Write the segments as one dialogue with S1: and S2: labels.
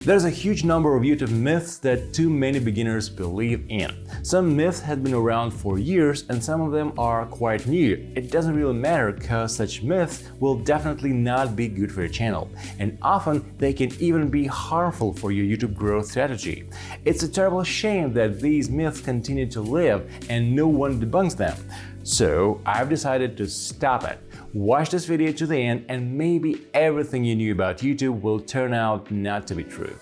S1: There's a huge number of YouTube myths that too many beginners believe in. Some myths have been around for years and some of them are quite new. It doesn't really matter because such myths will definitely not be good for your channel, and often they can even be harmful for your YouTube growth strategy. It's a terrible shame that these myths continue to live and no one debunks them. So I've decided to stop it. Watch this video to the end and maybe everything you knew about YouTube will turn out not to be true.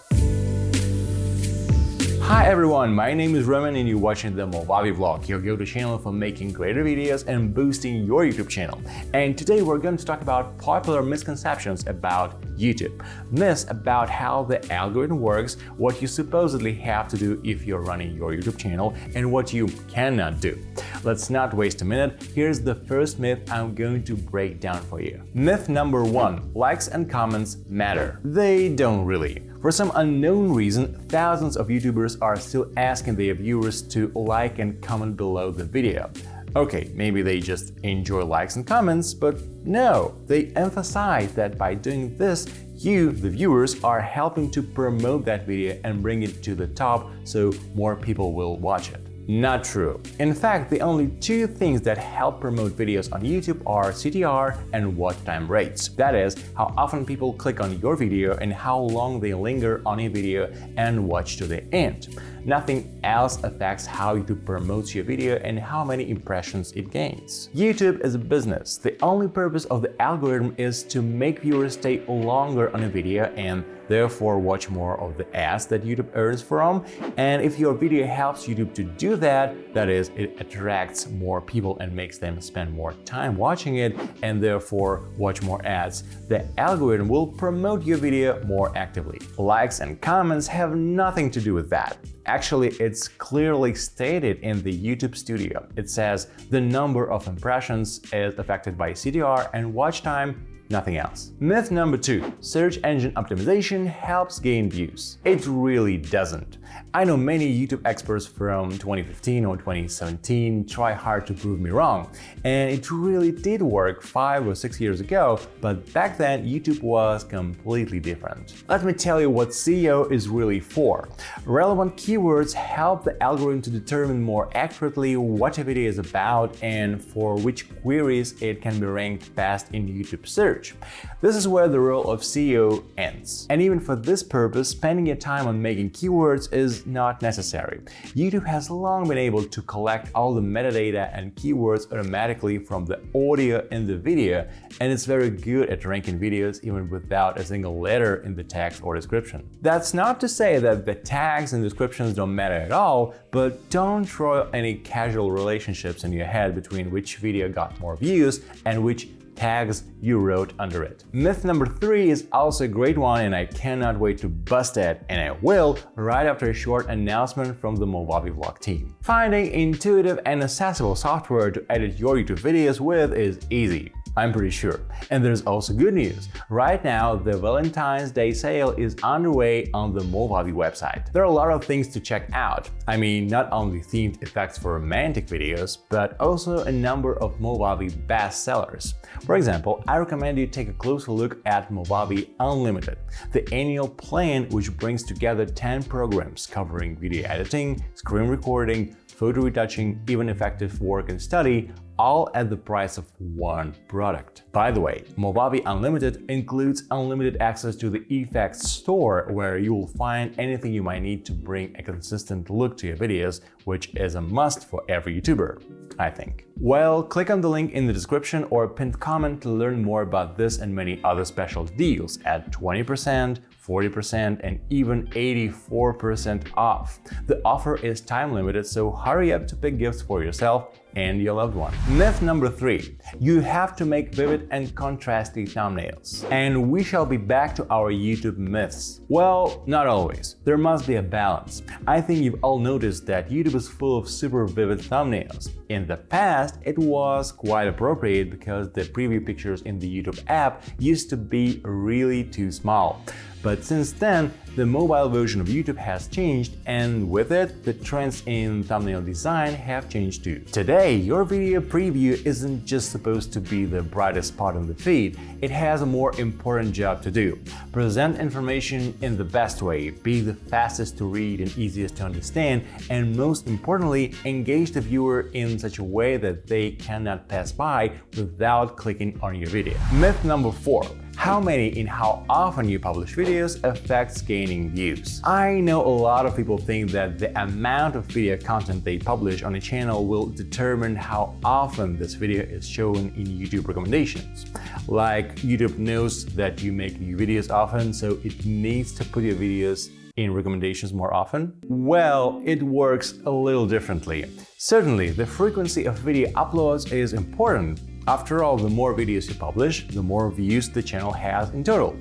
S1: Hi everyone, my name is Roman and you're watching the Movavi vlog, your go-to channel for making greater videos and boosting your YouTube channel. And today we're going to talk about popular misconceptions about YouTube. Myths about how the algorithm works, what you supposedly have to do if you're running your YouTube channel, and what you cannot do. Let's not waste a minute. Here's the first myth I'm going to break down for you. Myth number 1. Likes and comments matter. They don't really. For some unknown reason, thousands of YouTubers are still asking their viewers to like and comment below the video. Okay, maybe they just enjoy likes and comments, but no, they emphasize that by doing this, you, the viewers, are helping to promote that video and bring it to the top so more people will watch it. Not true. In fact, the only two things that help promote videos on YouTube are CTR and watch time rates. That is, how often people click on your video and how long they linger on a video and watch to the end. Nothing else affects how YouTube promotes your video and how many impressions it gains. YouTube is a business. The only purpose of the algorithm is to make viewers stay longer on a video and therefore watch more of the ads that YouTube earns from. And if your video helps YouTube to do that, that is, it attracts more people and makes them spend more time watching it and therefore watch more ads, the algorithm will promote your video more actively. Likes and comments have nothing to do with that. Actually, it's clearly stated in the YouTube Studio. It says the number of impressions is affected by CTR and watch time, nothing else. Myth number 2. Search engine optimization helps gain views. It really doesn't. I know many YouTube experts from 2015 or 2017 try hard to prove me wrong, and it really did work 5 or 6 years ago, but back then YouTube was completely different. Let me tell you what SEO is really for. Relevant keywords help the algorithm to determine more accurately what a video is about and for which queries it can be ranked best in YouTube search. This is where the role of SEO ends. And even for this purpose, spending your time on making keywords is not necessary. YouTube has long been able to collect all the metadata and keywords automatically from the audio in the video, and it's very good at ranking videos even without a single letter in the text or description. That's not to say that the tags and descriptions don't matter at all, but don't draw any casual relationships in your head between which video got more views and which tags you wrote under it. Myth number 3 is also a great one and I cannot wait to bust it, and I will right after a short announcement from the Movavi vlog team. Finding intuitive and accessible software to edit your YouTube videos with is easy, I'm pretty sure. And there's also good news. Right now, the Valentine's Day sale is underway on the Movavi website. There are a lot of things to check out. I mean, not only themed effects for romantic videos, but also a number of Movavi best sellers. For example, I recommend you take a closer look at Movavi Unlimited, the annual plan which brings together 10 programs covering video editing, screen recording, photo retouching, even effective work and study, all at the price of one product. By the way, Movavi Unlimited includes unlimited access to the effects store, where you will find anything you might need to bring a consistent look to your videos, which is a must for every YouTuber, I think. Well, click on the link in the description or pinned comment to learn more about this and many other special deals at 20%, 40% and even 84% off. The offer is time limited, so hurry up to pick gifts for yourself and your loved one. Myth number 3. You have to make vivid and contrasty thumbnails. And we shall be back to our YouTube myths. Well, not always. There must be a balance. I think you've all noticed that YouTube is full of super vivid thumbnails. In the past, it was quite appropriate because the preview pictures in the YouTube app used to be really too small. But since then, The mobile version of YouTube has changed, and with it, the trends in thumbnail design have changed too. Today, your video preview isn't just supposed to be the brightest spot in the feed, it has a more important job to do. Present information in the best way, be the fastest to read and easiest to understand, and most importantly, engage the viewer in such a way that they cannot pass by without clicking on your video. Myth number 4. How many and how often you publish videos affects gaining views. I know a lot of people think that the amount of video content they publish on a channel will determine how often this video is shown in YouTube recommendations. Like, YouTube knows that you make new videos often, so it needs to put your videos in recommendations more often? Well, it works a little differently. Certainly, the frequency of video uploads is important. After all, the more videos you publish, the more views the channel has in total.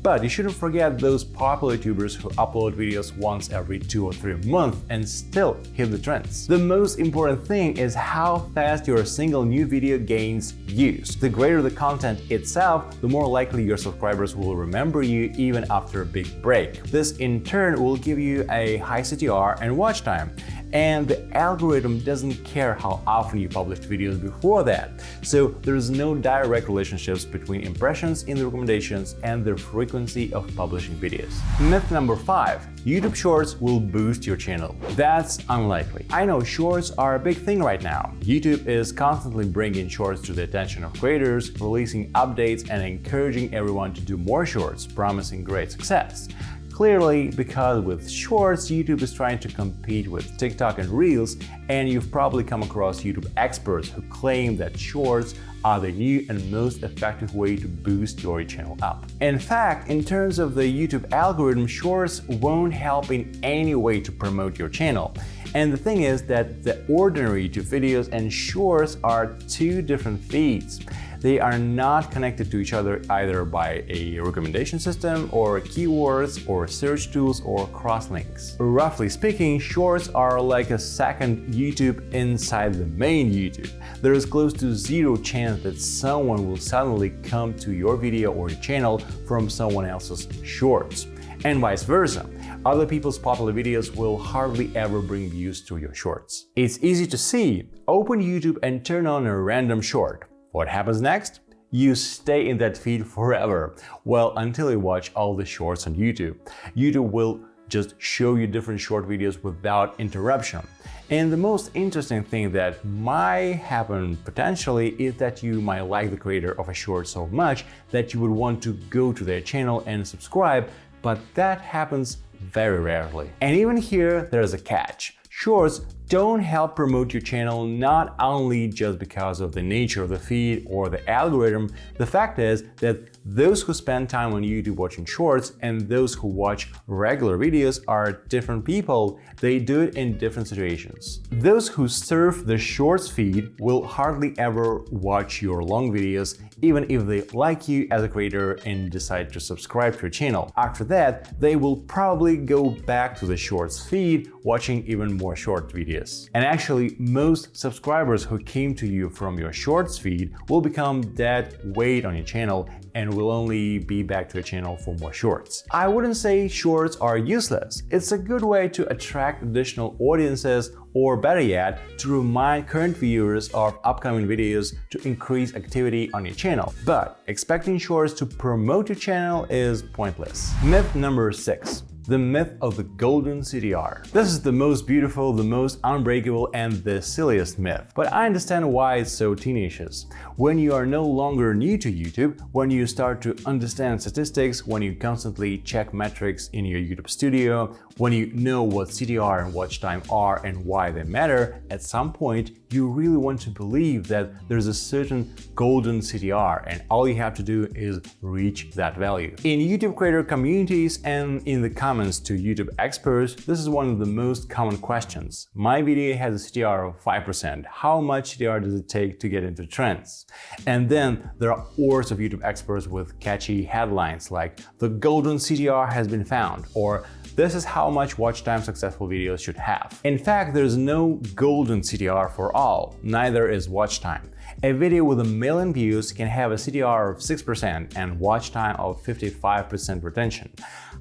S1: But you shouldn't forget those popular YouTubers who upload videos once every 2 or 3 months and still hit the trends. The most important thing is how fast your single new video gains views. The greater the content itself, the more likely your subscribers will remember you even after a big break. This in turn will give you a high CTR and watch time. And the algorithm doesn't care how often you published videos before that. So there's no direct relationships between impressions in the recommendations and the frequency of publishing videos. Myth number 5. YouTube Shorts will boost your channel. That's unlikely. I know Shorts are a big thing right now. YouTube is constantly bringing Shorts to the attention of creators, releasing updates and encouraging everyone to do more Shorts, promising great success. Clearly, because with Shorts, YouTube is trying to compete with TikTok and Reels, and you've probably come across YouTube experts who claim that Shorts are the new and most effective way to boost your channel up. In fact, in terms of the YouTube algorithm, Shorts won't help in any way to promote your channel. And the thing is that the ordinary YouTube videos and Shorts are two different feeds. They are not connected to each other either by a recommendation system or keywords or search tools or crosslinks. Roughly speaking, Shorts are like a second YouTube inside the main YouTube. There is close to zero chance that someone will suddenly come to your video or your channel from someone else's Shorts, and vice versa. Other people's popular videos will hardly ever bring views to your Shorts. It's easy to see. Open YouTube and turn on a random short. What happens next? You stay in that feed forever. Well, until you watch all the shorts on YouTube. YouTube will just show you different short videos without interruption. And the most interesting thing that might happen potentially is that you might like the creator of a short so much that you would want to go to their channel and subscribe, but that happens very rarely. And even here, there's a catch. Shorts don't help promote your channel not only just because of the nature of the feed or the algorithm. The fact is that those who spend time on YouTube watching Shorts and those who watch regular videos are different people. They do it in different situations. Those who surf the Shorts feed will hardly ever watch your long videos, even if they like you as a creator and decide to subscribe to your channel. After that, they will probably go back to the Shorts feed, watching even more short videos. And actually, most subscribers who came to you from your Shorts feed will become dead weight on your channel and will only be back to your channel for more Shorts. I wouldn't say Shorts are useless. It's a good way to attract additional audiences, or better yet, to remind current viewers of upcoming videos to increase activity on your channel. But expecting Shorts to promote your channel is pointless. Myth number 6. The myth of the golden CTR. This is the most beautiful, the most unbreakable, and the silliest myth. But I understand why it's so tenacious. When you are no longer new to YouTube, when you start to understand statistics, when you constantly check metrics in your YouTube studio, when you know what CTR and watch time are and why they matter, at some point you really want to believe that there's a certain golden CTR and all you have to do is reach that value. In YouTube creator communities and in the comments to YouTube experts, this is one of the most common questions. My video has a CTR of 5%. How much CTR does it take to get into trends? And then there are hordes of YouTube experts with catchy headlines like "The golden CTR has been found" or "This is how much watch time successful videos should have." In fact, there's no golden CTR for all, neither is watch time. A video with 1 million views can have a CTR of 6% and watch time of 55% retention.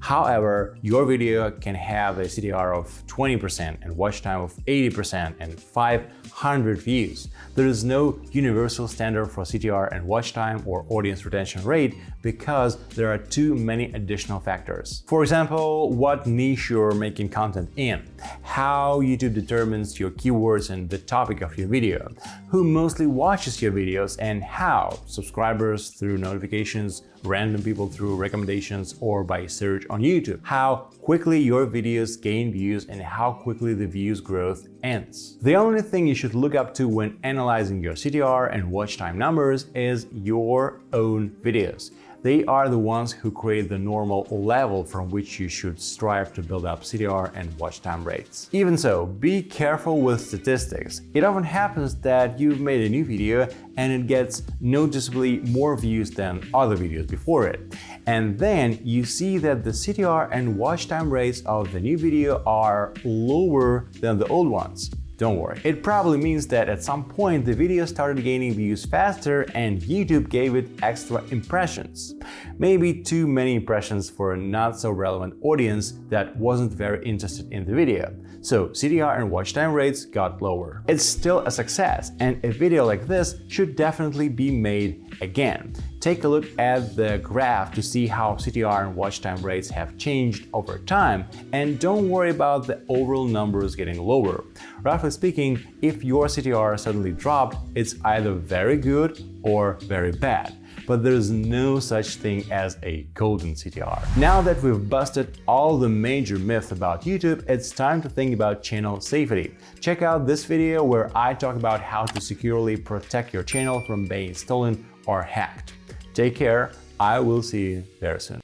S1: However, your video can have a CTR of 20% and watch time of 80% and 500 views. There is no universal standard for CTR and watch time or audience retention rate because there are too many additional factors. For example, what niche you're making content in, how YouTube determines your keywords and the topic of your video, who mostly watches your videos and how, subscribers through notifications, random people through recommendations or by search on YouTube, how quickly your videos gain views and how quickly the views growth ends. The only thing you should look up to when analyzing your CTR and watch time numbers is your own videos. They are the ones who create the normal level from which you should strive to build up CTR and watch time rates. Even so, be careful with statistics. It often happens that you've made a new video and it gets noticeably more views than other videos before it. And then you see that the CTR and watch time rates of the new video are lower than the old ones. Don't worry. It probably means that at some point the video started gaining views faster and YouTube gave it extra impressions. Maybe too many impressions for a not so relevant audience that wasn't very interested in the video. So CTR and watch time rates got lower. It's still a success, and a video like this should definitely be made again. Take a look at the graph to see how CTR and watch time rates have changed over time, and don't worry about the overall numbers getting lower. Roughly speaking, if your CTR suddenly dropped, it's either very good or very bad. But there's no such thing as a golden CTR. Now that we've busted all the major myths about YouTube, it's time to think about channel safety. Check out this video where I talk about how to securely protect your channel from being stolen or hacked. Take care, I will see you very soon.